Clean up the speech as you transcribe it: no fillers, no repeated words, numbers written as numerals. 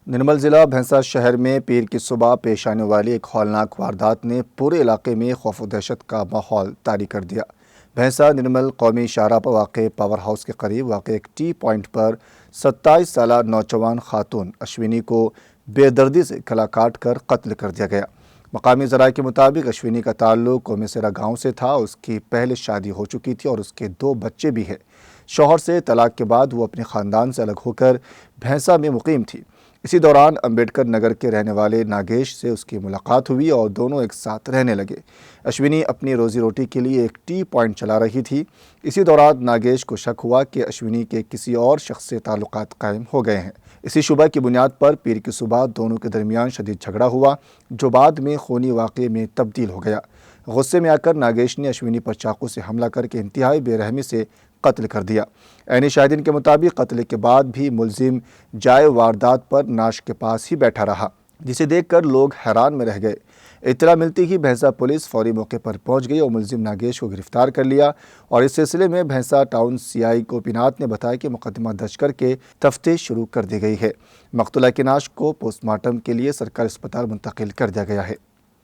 نرمل ضلع بھینسا شہر میں پیر کی صبح پیش آنے والی ایک ہولناک واردات نے پورے علاقے میں خوف و دہشت کا ماحول طاری کر دیا۔ بھینسا نرمل قومی شاہراہ پر واقع پاور ہاؤس کے قریب واقع ایک ٹی پوائنٹ پر 27 سالہ نوجوان خاتون اشونی کو بے دردی سے گلا کاٹ کر قتل کر دیا گیا۔ مقامی ذرائع کے مطابق اشونی کا تعلق کومیسرا گاؤں سے تھا۔ اس کی پہلے شادی ہو چکی تھی اور اس کے 2 بچے بھی ہیں۔ شوہر سے طلاق کے بعد وہ اپنے خاندان سے الگ ہو کر بھینسا میں مقیم تھی۔ اسی دوران امبیڈکر نگر کے رہنے والے ناگیش سے اس کی ملاقات ہوئی اور دونوں ایک ساتھ رہنے لگے۔ اشونی اپنی روزی روٹی کے لیے ایک ٹی پوائنٹ چلا رہی تھی۔ اسی دوران ناگیش کو شک ہوا کہ اشونی کے کسی اور شخص سے تعلقات قائم ہو گئے ہیں۔ اسی شبہ کی بنیاد پر پیر کی صبح دونوں کے درمیان شدید جھگڑا ہوا، جو بعد میں خونی واقعے میں تبدیل ہو گیا۔ غصے میں آ کر ناگیش نے اشونی پر چاقو سے حملہ کر کے انتہائی بے رحمی سے قتل کر دیا۔ عینی شاہدین کے مطابق قتل کے بعد بھی ملزم جائے واردات پر نعش کے پاس ہی بیٹھا رہا، جسے دیکھ کر لوگ حیران میں رہ گئے۔ اطلاع ملتی ہی بھینسا پولیس فوری موقع پر پہنچ گئی اور ملزم ناگیش کو گرفتار کر لیا، اور اس سلسلے میں بھینسا ٹاؤن سی آئی گوپی ناتھ نے بتایا کہ مقدمہ درج کر کے تفتیش شروع کر دی گئی ہے۔ مقتولہ کی نعش کو پوسٹ مارٹم کے لیے سرکاری اسپتال منتقل کر دیا گیا ہے۔